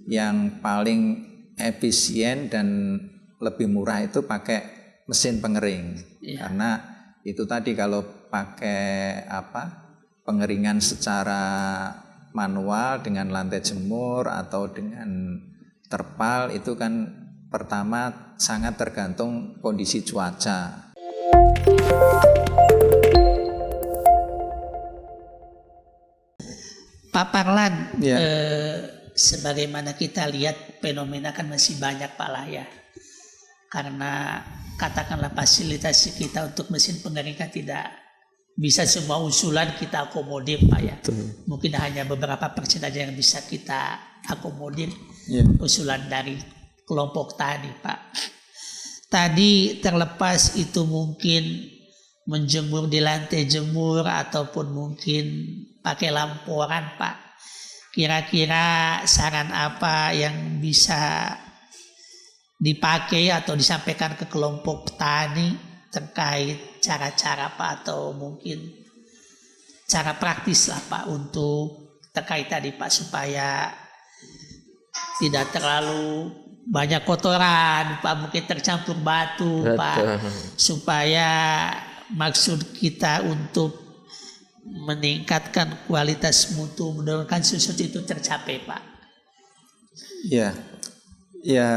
yang paling efisien dan lebih murah itu pakai mesin pengering. Karena itu tadi kalau pakai pengeringan secara manual dengan lantai jemur atau dengan terpal itu kan pertama sangat tergantung kondisi cuaca. Pak Parlan, sebagaimana kita lihat fenomena kan masih banyak Pak lah ya. Karena katakanlah fasilitas kita untuk mesin pengeringan tidak bisa semua usulan kita akomodir Pak ya. Mungkin hanya beberapa persen aja yang bisa kita akomodir usulan dari kelompok tani Pak. Tadi terlepas itu mungkin menjemur di lantai jemur ataupun mungkin pakai lamporan Pak. Kira-kira saran apa yang bisa dipakai atau disampaikan ke kelompok petani terkait cara-cara Pak atau mungkin cara praktis lah Pak untuk terkait tadi Pak supaya tidak terlalu banyak kotoran Pak, mungkin tercampur batu Pak, supaya maksud kita untuk meningkatkan kualitas mutu menurunkan susut itu tercapai Pak. Ya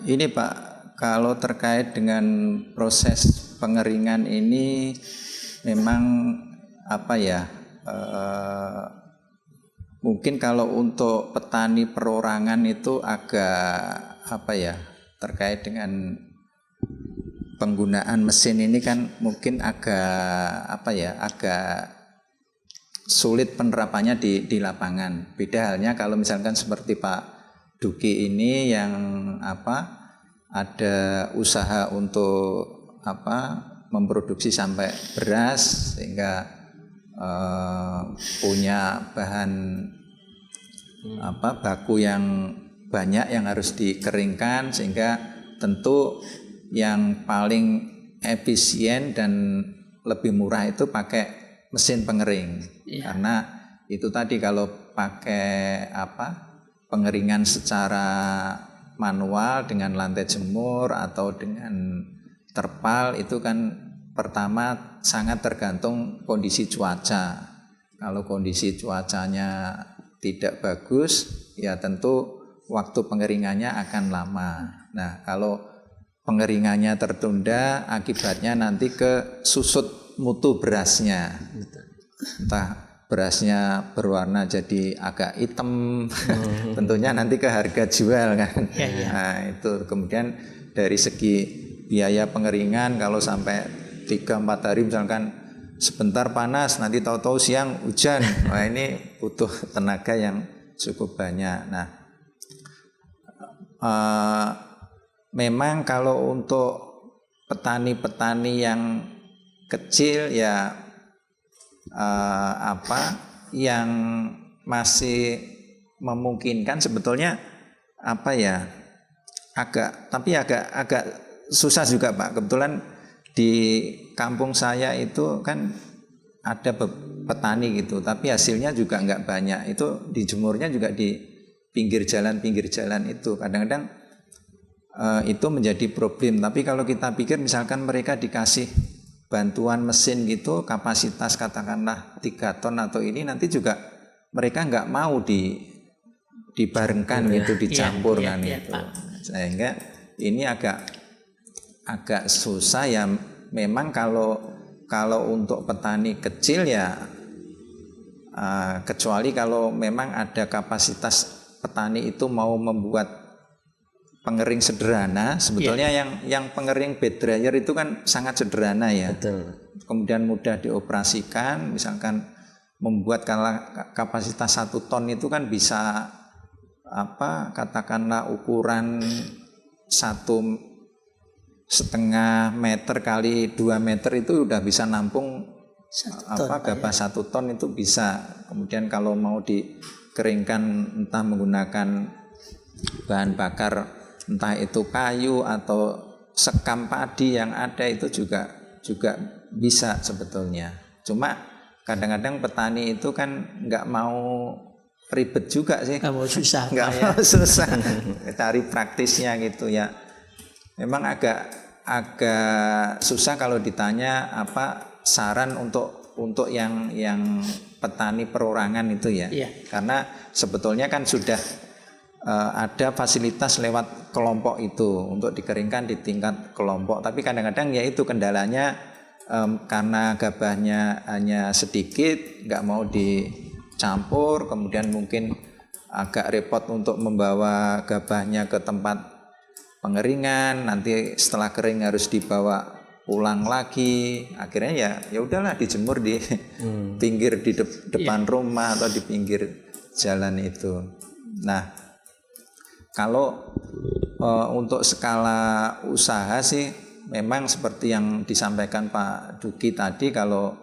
ini Pak, kalau terkait dengan proses pengeringan ini memang mungkin kalau untuk petani perorangan itu agak terkait dengan penggunaan mesin ini kan mungkin agak sulit penerapannya di lapangan. Beda halnya kalau misalkan seperti Pak Duki ini yang ada usaha untuk memproduksi sampai beras sehingga punya bahan baku yang banyak yang harus dikeringkan, sehingga tentu yang paling efisien dan lebih murah itu pakai mesin pengering. Karena itu tadi kalau pakai pengeringan secara manual dengan lantai jemur atau dengan terpal itu kan pertama sangat tergantung kondisi cuaca. Kalau kondisi cuacanya tidak bagus, ya tentu waktu pengeringannya akan lama. Nah, kalau pengeringannya tertunda, akibatnya nanti ke susut mutu berasnya. Entah berasnya berwarna jadi agak hitam, tentunya nanti ke harga jual kan. Nah, itu kemudian dari segi biaya pengeringan kalau sampai 3-4 hari misalkan sebentar panas, nanti tahu-tahu siang hujan. Nah, ini butuh tenaga yang cukup banyak. Nah, memang kalau untuk petani-petani yang kecil ya yang masih memungkinkan sebetulnya agak susah juga Pak. Kebetulan di kampung saya itu kan ada petani gitu, tapi hasilnya juga nggak banyak. Itu dijemurnya juga di pinggir jalan itu. Kadang-kadang itu menjadi problem. Tapi kalau kita pikir misalkan mereka dikasih bantuan mesin gitu, kapasitas katakanlah 3 ton atau ini, nanti juga mereka nggak mau dibarengkan gitu, dicampur kan itu. Sehingga ini agak susah ya. Memang kalau untuk petani kecil ya kecuali kalau memang ada kapasitas petani itu mau membuat pengering sederhana, sebetulnya yang pengering bed dryer itu kan sangat sederhana ya. Betul. Kemudian mudah dioperasikan, misalkan membuat kapasitas 1 ton itu kan bisa katakanlah ukuran 1,5 meter kali 2 meter itu udah bisa nampung gabah 1 ton itu bisa. Kemudian kalau mau dikeringkan entah menggunakan bahan bakar, entah itu kayu atau sekam padi yang ada, itu juga bisa sebetulnya. Cuma kadang-kadang petani itu kan nggak mau ribet juga sih. Nggak mau susah Nggak Pak ya. mau susah. Cari praktisnya gitu ya. Memang agak susah kalau ditanya apa saran untuk yang petani perorangan itu ya. Iya. Karena sebetulnya kan sudah ada fasilitas lewat kelompok itu untuk dikeringkan di tingkat kelompok. Tapi kadang-kadang ya itu kendalanya karena gabahnya hanya sedikit, nggak mau dicampur, kemudian mungkin agak repot untuk membawa gabahnya ke tempat pengeringan, nanti setelah kering harus dibawa pulang lagi, akhirnya ya udahlah dijemur di pinggir di depan rumah atau di pinggir jalan itu. Nah, kalau untuk skala usaha sih memang seperti yang disampaikan Pak Duki tadi, kalau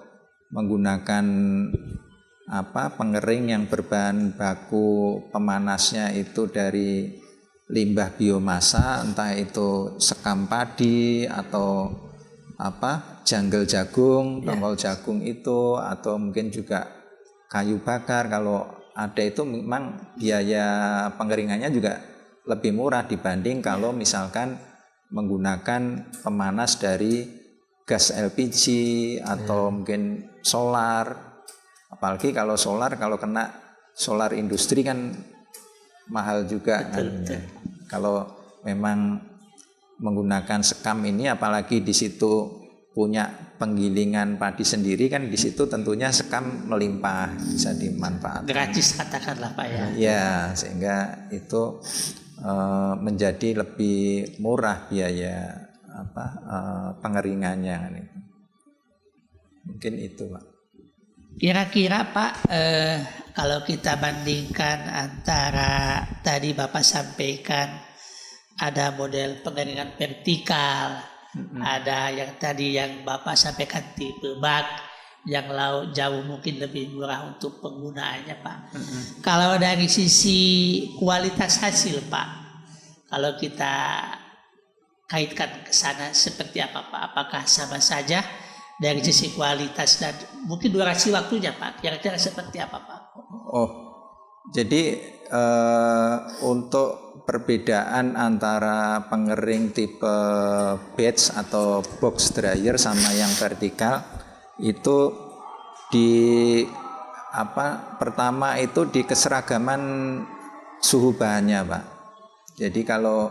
menggunakan pengering yang berbahan baku pemanasnya itu dari limbah biomasa, entah itu sekam padi atau janggel jagung, tongkol jagung itu, atau mungkin juga kayu bakar. Kalau ada itu memang biaya pengeringannya juga lebih murah dibanding kalau misalkan menggunakan pemanas dari gas LPG atau mungkin solar. Apalagi kalau solar, kalau kena solar industri kan mahal juga. Betul. Kalau memang menggunakan sekam ini, apalagi di situ punya penggilingan padi sendiri, kan di situ tentunya sekam melimpah, bisa dimanfaatkan. Gratis katakanlah Pak ya. Ya, sehingga itu menjadi lebih murah biaya pengeringannya kan itu. Mungkin itu Pak. Kira-kira Pak, kalau kita bandingkan antara tadi Bapak sampaikan ada model pengeringan vertikal, ada yang tadi yang Bapak sampaikan tipe bak, yang laut jauh mungkin lebih murah untuk penggunaannya Pak. Kalau dari sisi kualitas hasil Pak, kalau kita kaitkan ke sana seperti apa Pak? Apakah sama saja dari sisi kualitas dan mungkin durasi waktunya Pak? Kira-kira seperti apa Pak? Oh, jadi untuk perbedaan antara pengering tipe batch atau box dryer sama yang vertikal itu pertama itu di keseragaman suhu bahannya Pak. Jadi kalau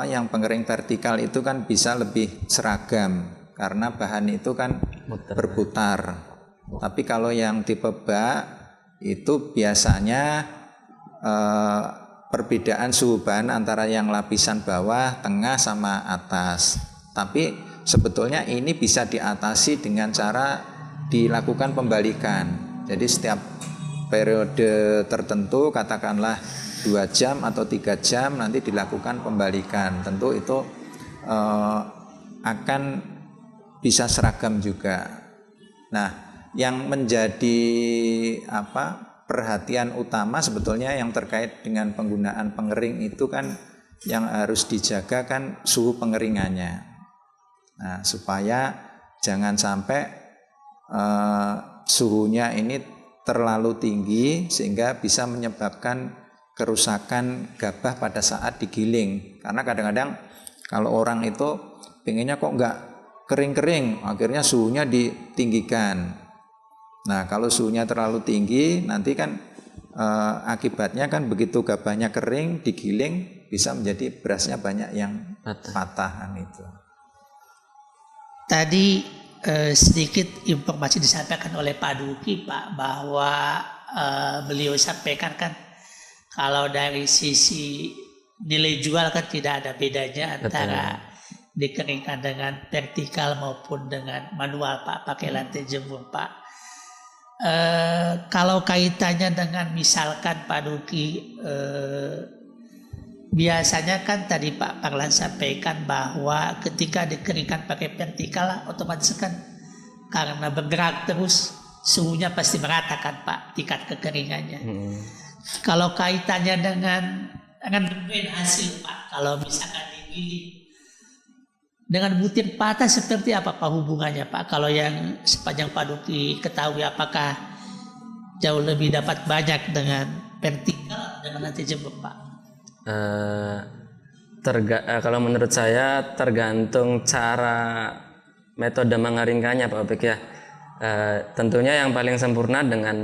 yang pengering vertikal itu kan bisa lebih seragam karena bahan itu kan berputar. Tapi kalau yang tipe bak itu biasanya perbedaan suhu bahan antara yang lapisan bawah, tengah sama atas. Tapi sebetulnya ini bisa diatasi dengan cara dilakukan pembalikan. Jadi setiap periode tertentu, katakanlah 2 jam atau 3 jam, nanti dilakukan pembalikan. Tentu itu akan bisa seragam juga. Nah, yang menjadi perhatian utama sebetulnya yang terkait dengan penggunaan pengering itu kan yang harus dijaga kan suhu pengeringannya. Nah, supaya jangan sampai suhunya ini terlalu tinggi sehingga bisa menyebabkan kerusakan gabah pada saat digiling. Karena kadang-kadang kalau orang itu pengennya kok nggak kering-kering, akhirnya suhunya ditinggikan. Nah, kalau suhunya terlalu tinggi, nanti kan akibatnya kan begitu gabahnya kering, digiling, bisa menjadi berasnya banyak yang patahan itu. Tadi sedikit informasi disampaikan oleh Pak Duki Pak, bahwa beliau sampaikan kan kalau dari sisi nilai jual kan tidak ada bedanya antara dikeringkan dengan vertikal maupun dengan manual Pak, pakai lantai jemur Pak. Kalau kaitannya dengan misalkan Pak Duki, biasanya kan tadi Pak Parlan sampaikan bahwa ketika dikeringkan pakai vertikal otomatis kan karena bergerak terus suhunya pasti merata kan Pak tingkat kekeringannya. Kalau kaitannya dengan bermain hasil Pak, kalau misalkan digiling dengan butir patah seperti apa Pak hubungannya Pak? Kalau yang sepanjang Pak Duki ketahui, apakah jauh lebih dapat banyak dengan vertikal dengan lantai jemur Pak? Kalau menurut saya tergantung cara metode mengeringkannya Pak Opik ya. Tentunya yang paling sempurna dengan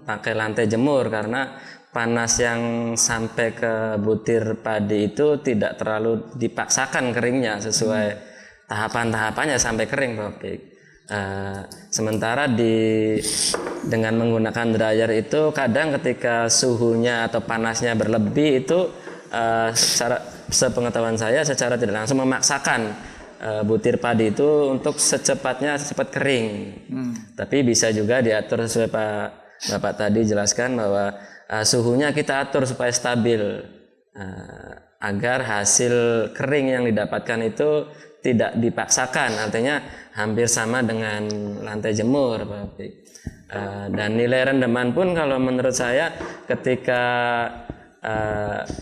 pakai lantai jemur, karena panas yang sampai ke butir padi itu tidak terlalu dipaksakan keringnya, sesuai tahapan-tahapannya sampai kering Pak Opik. Sementara dengan menggunakan dryer itu kadang ketika suhunya atau panasnya berlebih itu sepengetahuan saya secara tidak langsung memaksakan butir padi itu untuk cepat kering. Tapi bisa juga diatur sesuai Bapak tadi jelaskan bahwa suhunya kita atur supaya stabil, agar hasil kering yang didapatkan itu tidak dipaksakan, artinya hampir sama dengan lantai jemur Pak Opik. Dan nilai rendeman pun kalau menurut saya ketika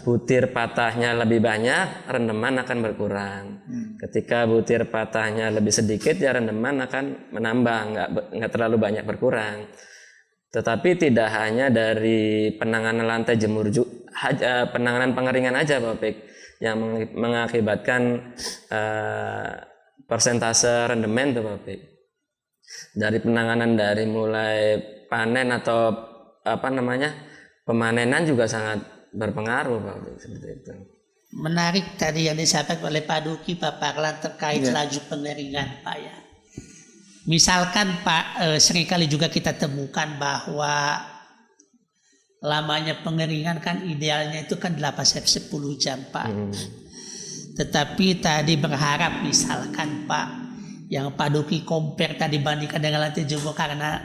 butir patahnya lebih banyak, rendeman akan berkurang. Ketika butir patahnya lebih sedikit, ya rendeman akan menambah, nggak terlalu banyak berkurang. Tetapi tidak hanya dari penanganan lantai jemur, penanganan pengeringan aja Pak Opik yang mengakibatkan persentase rendemen tuh Pak Opik. Dari penanganan dari mulai panen atau pemanenan juga sangat berpengaruh Pak Opik, seperti itu. Menarik tadi yang disampaikan oleh Pak Duki, Pak Parlan terkait laju pengeringan Pak ya. Misalkan Pak, seringkali juga kita temukan bahwa lamanya pengeringan kan idealnya itu kan 8-10 jam Pak. Tetapi tadi berharap misalkan Pak, yang Pak Duki compare tadi bandingkan dengan lantai jemur karena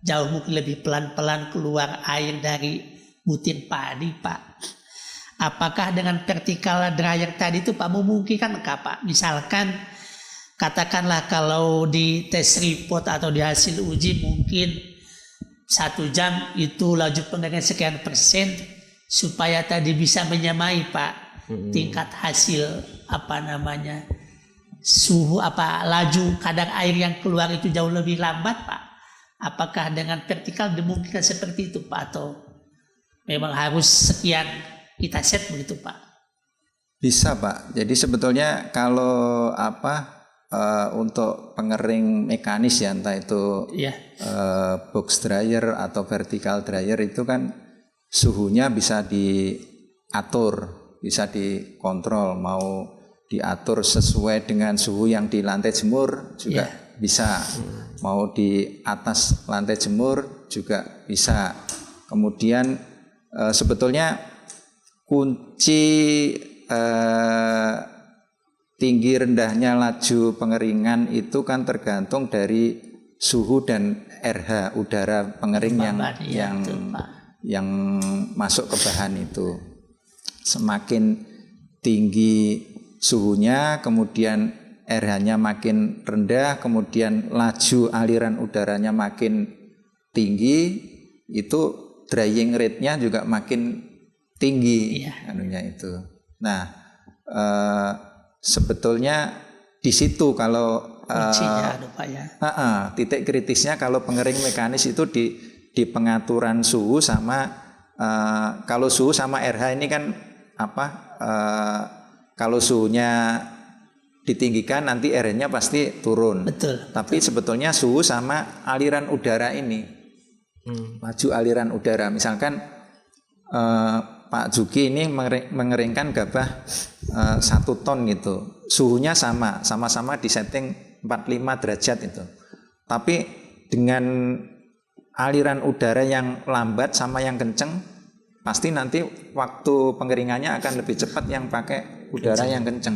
jauh mungkin lebih pelan-pelan keluar air dari butir padi Pak. Apakah dengan vertical dryer tadi itu Pak memungkinkan enggak Pak? Misalkan katakanlah kalau di tes report atau di hasil uji mungkin 1 jam itu laju pengeringan sekian persen, supaya tadi bisa menyamai Pak tingkat hasil suhu laju kadar air yang keluar itu jauh lebih lambat Pak. Apakah dengan vertikal dimungkinkan seperti itu Pak, atau memang harus sekian kita set begitu Pak? Bisa Pak. Jadi sebetulnya kalau untuk pengering mekanis ya, entah itu box dryer atau vertical dryer, itu kan suhunya bisa diatur, bisa dikontrol, mau diatur sesuai dengan suhu yang di lantai jemur juga bisa, mau di atas lantai jemur juga bisa. Kemudian sebetulnya kunci tinggi rendahnya laju pengeringan itu kan tergantung dari suhu dan RH udara pengering yang masuk ke bahan itu. Semakin tinggi suhunya, kemudian RH-nya makin rendah, kemudian laju aliran udaranya makin tinggi, itu drying rate-nya juga makin tinggi itu. Nah, sebetulnya di situ kalau titik kritisnya kalau pengering mekanis itu di pengaturan suhu sama kalau suhu sama RH ini kan kalau suhunya ditinggikan nanti RH-nya pasti turun. Betul. Tapi sebetulnya suhu sama aliran udara ini, laju aliran udara. Misalkan Pak Juki ini mengeringkan gabah 1 ton gitu, suhunya sama-sama di setting 45 derajat itu. Tapi dengan aliran udara yang lambat sama yang kenceng, pasti nanti waktu pengeringannya akan lebih cepat yang pakai udara yang kenceng.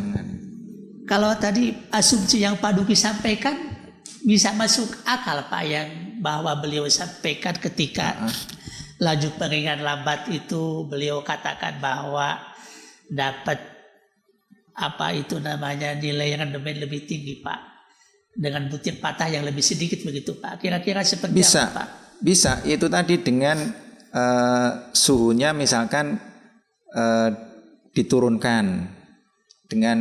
Kalau tadi asumsi yang Pak Duki sampaikan bisa masuk akal Pak, yang bahwa beliau sampaikan ketika laju pengeringan lambat itu beliau katakan bahwa dapat nilai rendemen lebih tinggi Pak, dengan butir patah yang lebih sedikit begitu Pak. Kira-kira seperti apa Pak? Bisa, itu tadi dengan suhunya misalkan diturunkan dengan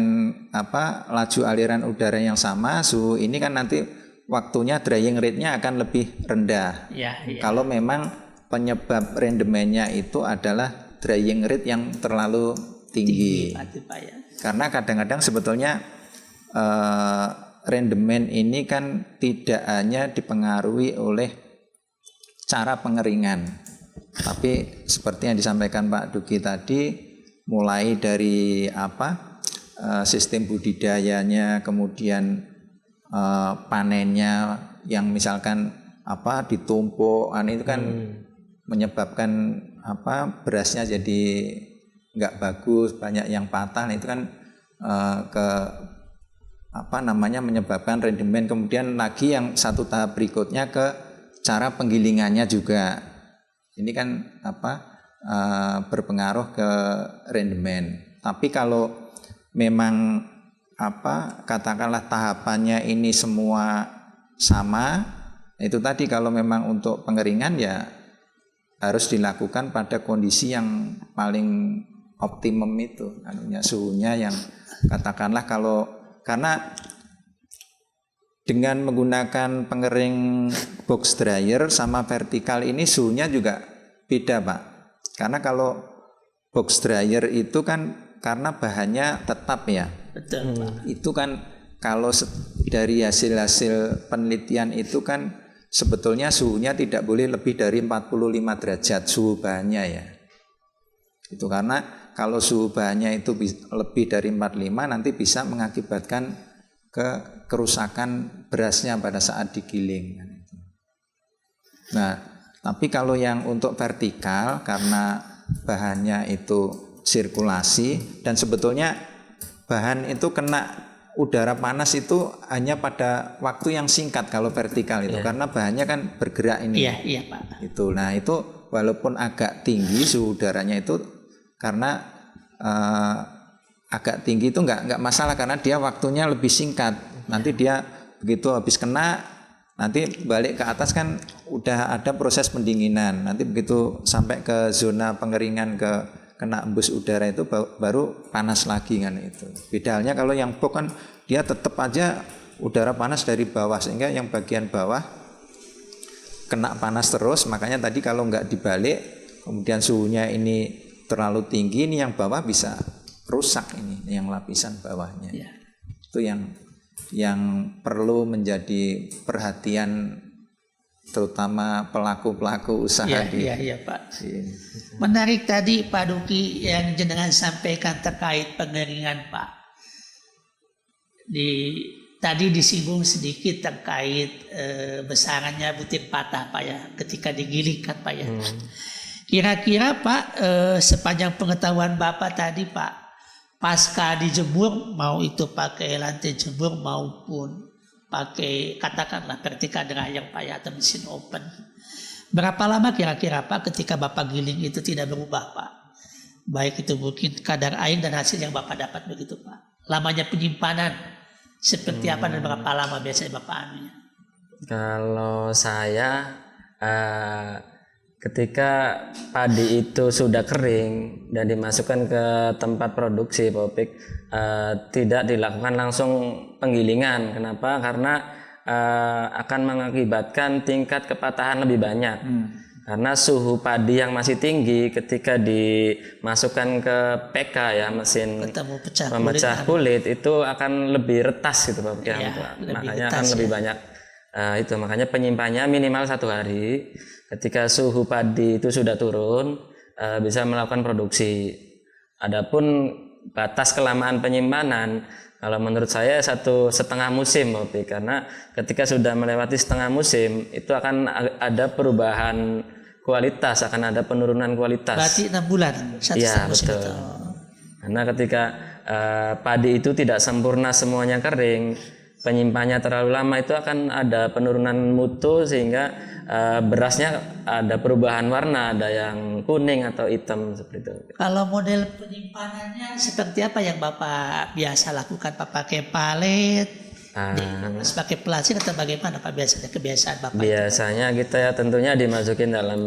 laju aliran udara yang sama, suhu ini kan nanti waktunya drying rate-nya akan lebih rendah. Kalau memang penyebab rendemennya itu adalah drying rate yang terlalu tinggi. Pak ya. Karena kadang-kadang sebetulnya rendemen ini kan tidak hanya dipengaruhi oleh cara pengeringan, tapi seperti yang disampaikan Pak Duki tadi, mulai dari sistem budidayanya, kemudian panennya yang misalkan ditumpuk, itu kan menyebabkan berasnya jadi nggak bagus, banyak yang patah. Itu kan menyebabkan rendemen. Kemudian lagi yang satu tahap berikutnya ke cara penggilingannya juga. Ini kan berpengaruh ke rendemen. Tapi kalau memang katakanlah tahapannya ini semua sama, itu tadi kalau memang untuk pengeringan ya harus dilakukan pada kondisi yang paling optimum itu, suhunya yang katakanlah karena dengan menggunakan pengering box dryer sama vertikal ini suhunya juga beda Pak. Karena kalau box dryer itu kan karena bahannya tetap ya. Betul Pak. Itu kan kalau dari hasil penelitian itu kan sebetulnya suhunya tidak boleh lebih dari 45 derajat suhu bahannya ya. Itu karena kalau suhu bahannya itu lebih dari 45 nanti bisa mengakibatkan kerusakan berasnya pada saat digiling. Nah, tapi kalau yang untuk vertikal karena bahannya itu sirkulasi dan sebetulnya bahan itu kena udara panas itu hanya pada waktu yang singkat kalau vertikal itu karena bahannya kan bergerak ini. Iya Pak. Itu. Nah, itu walaupun agak tinggi suhu udaranya itu karena agak tinggi itu nggak masalah karena dia waktunya lebih singkat. Nanti dia begitu habis kena nanti balik ke atas kan udah ada proses pendinginan. Nanti begitu sampai ke zona pengeringan kena embus udara itu baru panas lagi kan itu. Beda halnya kalau yang box kan dia tetap aja udara panas dari bawah sehingga yang bagian bawah kena panas terus. Makanya tadi kalau nggak dibalik kemudian suhunya ini terlalu tinggi, ini yang bawah bisa rusak ini yang lapisan bawahnya. Ya. Itu yang perlu menjadi perhatian terutama pelaku-pelaku usaha Iya Pak. Menarik tadi Pak Duki yang jenengan sampaikan terkait pengeringan Pak. Tadi disinggung sedikit terkait besarannya butir patah Pak ya ketika digiling kan Pak ya. Kira-kira Pak sepanjang pengetahuan Bapak tadi Pak, pasca dijemur mau itu pakai lantai jemur maupun pakai katakanlah vertical dryer Pak ya atau mesin open. Berapa lama kira-kira Pak ketika Bapak giling itu tidak berubah Pak? Baik itu mungkin kadar air dan hasil yang Bapak dapat begitu Pak. Lamanya penyimpanan seperti apa dan berapa lama biasanya Bapak anunya? Kalau saya ketika padi itu sudah kering dan dimasukkan ke tempat produksi Pak Opik, tidak dilakukan langsung penggilingan. Kenapa? Karena akan mengakibatkan tingkat kepatahan lebih banyak. Karena suhu padi yang masih tinggi ketika dimasukkan ke PK ya, mesin pemecah kulit itu akan lebih retas gitu Pak. Ya, makanya akan lebih banyak. Itu makanya penyimpanannya minimal 1 hari. Ketika suhu padi itu sudah turun, bisa melakukan produksi. Adapun batas kelamaan penyimpanan, kalau menurut saya 1,5 musim, Bobi, karena ketika sudah melewati setengah musim, itu akan ada perubahan kualitas, akan ada penurunan kualitas. Berarti 6 bulan, 1,5 musim betul. Itu. Karena ketika padi itu tidak sempurna semuanya kering, penyimpanannya terlalu lama itu akan ada penurunan mutu sehingga berasnya ada perubahan warna, ada yang kuning atau hitam seperti itu. Kalau model penyimpanannya seperti apa yang Bapak biasa lakukan Pak? Pakai palet, pakai plastik atau bagaimana Pak biasanya kebiasaan Bapak? Biasanya kita ya tentunya dimasukin dalam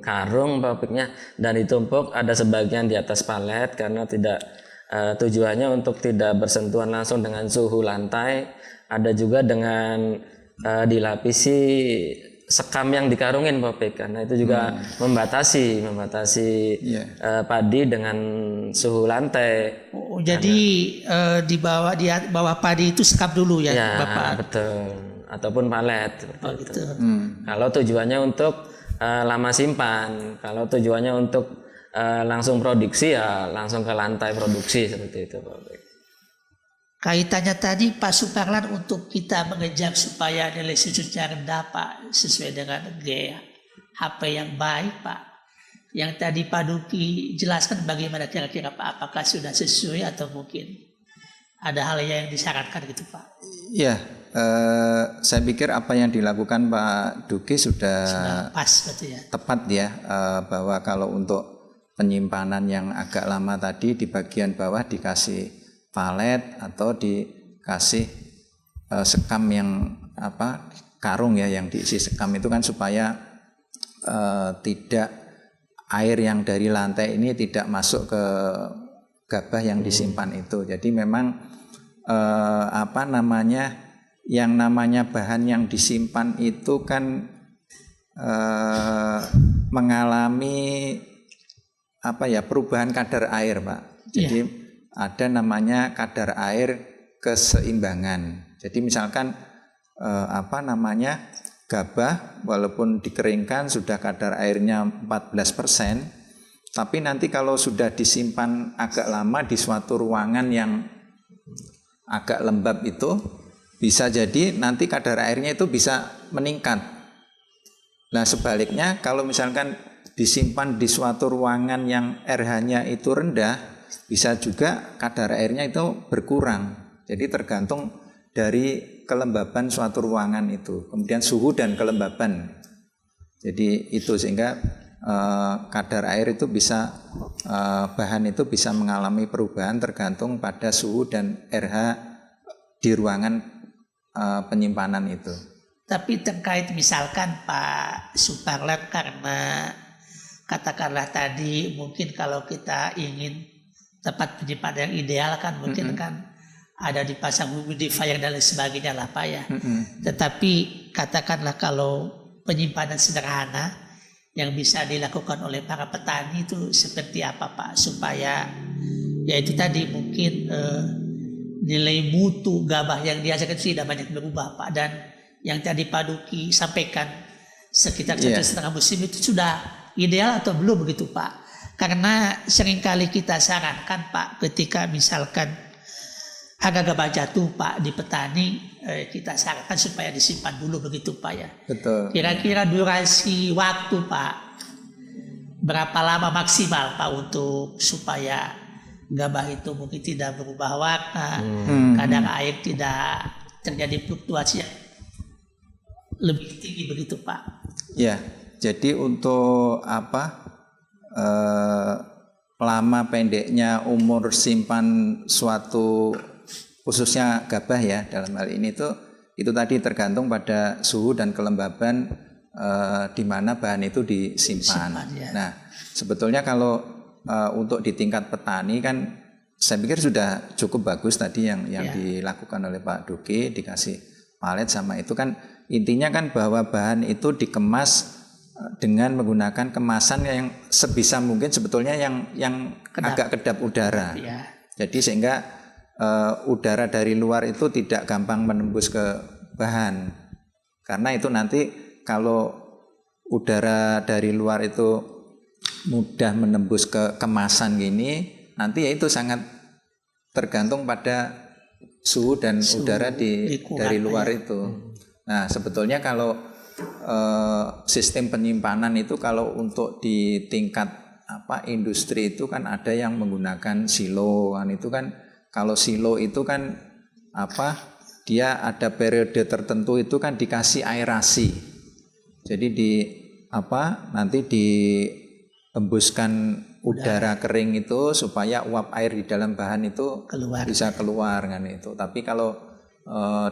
karung Opiknya dan ditumpuk, ada sebagian di atas palet karena tidak tujuannya untuk tidak bersentuhan langsung dengan suhu lantai. Ada juga dengan dilapisi sekam yang dikarungin Pak Pek, karena itu juga membatasi padi dengan suhu lantai. Oh, jadi di bawah padi itu sekam dulu ya, Bapak? Betul. Ataupun palet seperti itu. Gitu. Kalau tujuannya untuk lama simpan, kalau tujuannya untuk langsung produksi ya langsung ke lantai produksi seperti itu Pak Pek. Kaitannya tadi Pak Suparlan untuk kita mengejar supaya nilai sujudnya rendah Pak, sesuai dengan GHP yang baik Pak. Yang tadi Pak Duki jelaskan bagaimana kira-kira Pak, apakah sudah sesuai atau mungkin ada hal yang disarankan gitu Pak? Ya, saya pikir apa yang dilakukan Pak Duki sudah pas gitu ya. Tepat ya, bahwa kalau untuk penyimpanan yang agak lama tadi di bagian bawah dikasih palet atau dikasih sekam yang karung ya yang diisi sekam itu kan supaya tidak air yang dari lantai ini tidak masuk ke gabah yang disimpan itu. Jadi memang yang namanya bahan yang disimpan itu kan mengalami perubahan kadar air Pak. Jadi ada namanya kadar air keseimbangan. Jadi misalkan gabah walaupun dikeringkan sudah kadar airnya 14%, tapi nanti kalau sudah disimpan agak lama di suatu ruangan yang agak lembab itu bisa jadi nanti kadar airnya itu bisa meningkat. Nah sebaliknya kalau misalkan disimpan di suatu ruangan yang RH-nya itu rendah, bisa juga kadar airnya itu berkurang. Jadi tergantung dari kelembaban suatu ruangan itu. Kemudian suhu dan kelembaban. Jadi itu sehingga kadar air itu bisa bahan itu bisa mengalami perubahan tergantung pada suhu dan RH di ruangan penyimpanan itu. Tapi terkait misalkan Pak Suparlan, karena katakanlah tadi mungkin kalau kita ingin tempat penyimpanan yang ideal kan mungkin kan ada dipasang humidifier dan lain sebagainya lah Pak ya. Tetapi katakanlah kalau penyimpanan sederhana yang bisa dilakukan oleh para petani itu seperti apa Pak, supaya ya itu tadi mungkin nilai mutu gabah yang dihasilkan tidak banyak berubah Pak, dan yang tadi Pak Duki sampaikan sekitar 1,5 musim itu sudah ideal atau belum begitu Pak? Karena seringkali kita sarankan Pak, ketika misalkan harga gabah jatuh Pak di petani, kita sarankan supaya disimpan dulu begitu Pak ya. Betul. Kira-kira durasi waktu Pak, berapa lama maksimal Pak untuk supaya gabah itu mungkin tidak berubah warna, kadar air tidak terjadi fluktuasi yang lebih tinggi begitu Pak? Ya, jadi untuk lama pendeknya umur simpan suatu khususnya gabah ya dalam hal ini itu tadi tergantung pada suhu dan kelembaban di mana bahan itu disimpan. Ya. Nah sebetulnya kalau untuk di tingkat petani kan saya pikir sudah cukup bagus tadi yang dilakukan oleh Pak Duki, dikasih palet sama itu kan intinya kan bahwa bahan itu dikemas dengan menggunakan kemasan yang sebisa mungkin sebetulnya yang agak kedap udara. Ya. Jadi sehingga udara dari luar itu tidak gampang menembus ke bahan. Karena itu nanti kalau udara dari luar itu mudah menembus ke kemasan gini, nanti ya itu sangat tergantung pada suhu dan udara dari luar itu. Nah, sebetulnya kalau sistem penyimpanan itu kalau untuk di tingkat industri itu kan ada yang menggunakan silo kan, itu kan kalau silo itu kan dia ada periode tertentu itu kan dikasih aerasi. Jadi nanti dihembuskan udara kering itu supaya uap air di dalam bahan itu bisa keluar kan itu. Tapi kalau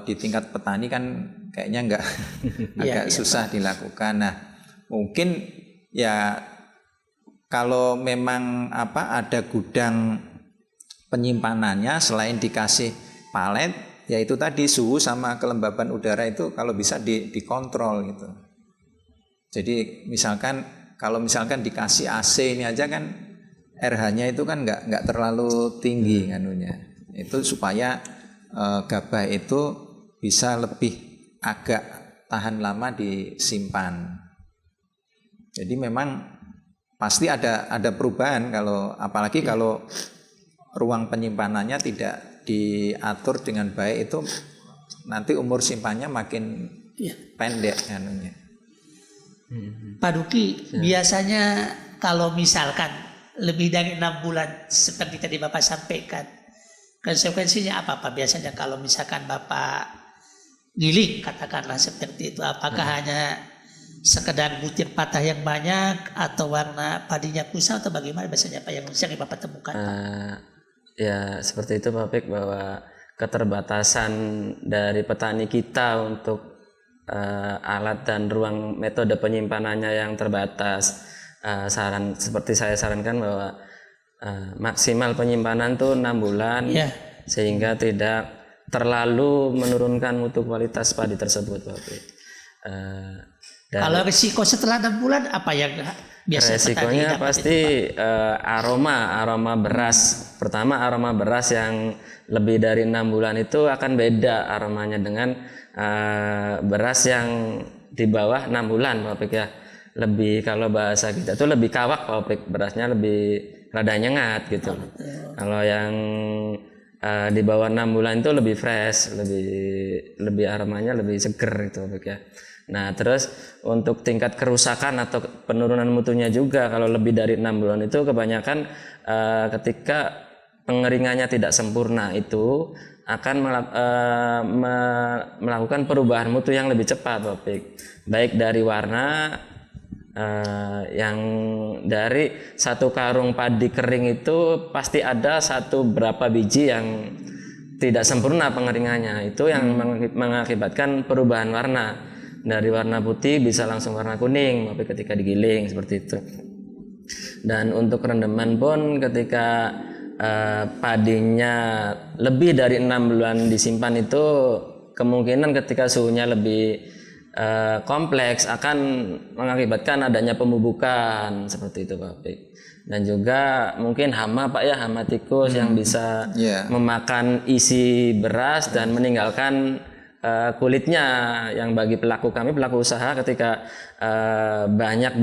di tingkat petani kan kayaknya agak susah dilakukan. Nah, mungkin ya kalau memang ada gudang penyimpanannya selain dikasih palet, yaitu tadi suhu sama kelembaban udara itu kalau bisa dikontrol gitu. Jadi kalau misalkan dikasih AC ini aja kan RH-nya itu kan nggak terlalu tinggi anunya. Itu supaya gabah itu bisa lebih agak tahan lama disimpan. Jadi memang pasti ada perubahan apalagi kalau ruang penyimpanannya tidak diatur dengan baik, itu nanti umur simpannya makin pendek anunya. Pak Duki, biasanya kalau misalkan lebih dari 6 bulan seperti tadi Bapak sampaikan, konsekuensinya apa Pak? Biasanya kalau misalkan Bapak giling, katakanlah seperti itu, apakah hanya sekedar butir patah yang banyak atau warna padinya kusam atau bagaimana biasanya Pak yang sering Bapak temukan? Ya seperti itu Pak Pik, bahwa keterbatasan dari petani kita untuk alat dan ruang metode penyimpanannya yang terbatas. Seperti saya sarankan bahwa maksimal penyimpanan tuh 6 bulan, sehingga tidak terlalu menurunkan mutu kualitas padi tersebut, Pak Pik. Kalau risiko setelah 6 bulan apa yang biasanya resikonya pasti aroma beras. Pertama, aroma beras yang lebih dari 6 bulan itu akan beda aromanya dengan beras yang di bawah 6 bulan, Pak Pik ya. Lebih, kalau bahasa kita itu lebih kawak, Pak Pik, berasnya lebih rada nyengat gitu. Kalau yang di bawah 6 bulan itu lebih fresh, lebih aromanya lebih seger gitu, Pak Pik ya. Nah, terus untuk tingkat kerusakan atau penurunan mutunya juga, kalau lebih dari 6 bulan itu kebanyakan ketika pengeringannya tidak sempurna itu akan melakukan perubahan mutu yang lebih cepat, Pak Pik. Baik dari warna, yang dari satu karung padi kering itu pasti ada berapa biji yang tidak sempurna pengeringannya, itu yang mengakibatkan perubahan warna. Dari warna putih bisa langsung warna kuning tapi ketika digiling, seperti itu. Dan untuk rendeman pun ketika padinya lebih dari 6 bulan disimpan itu kemungkinan ketika suhunya lebih kompleks akan mengakibatkan adanya pemubukan, seperti itu Pak Pik. Dan juga mungkin hama Pak ya, hama tikus yang bisa memakan isi beras dan meninggalkan kulitnya, yang bagi pelaku usaha ketika banyak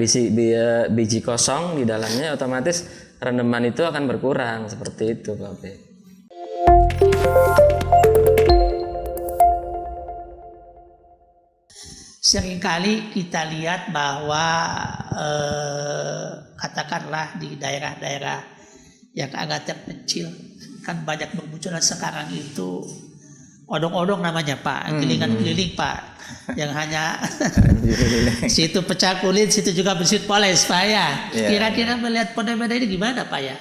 biji kosong di dalamnya, otomatis rendeman itu akan berkurang, seperti itu Pak Pik. Seringkali kita lihat bahwa katakanlah di daerah-daerah yang agak terpencil kan banyak bermunculan sekarang itu odong-odong namanya Pak, gilingan-giling Pak, yang hanya situ pecah kulit, situ juga bersih poles Pak ya. Kira-kira melihat fenomena ini gimana Pak ya?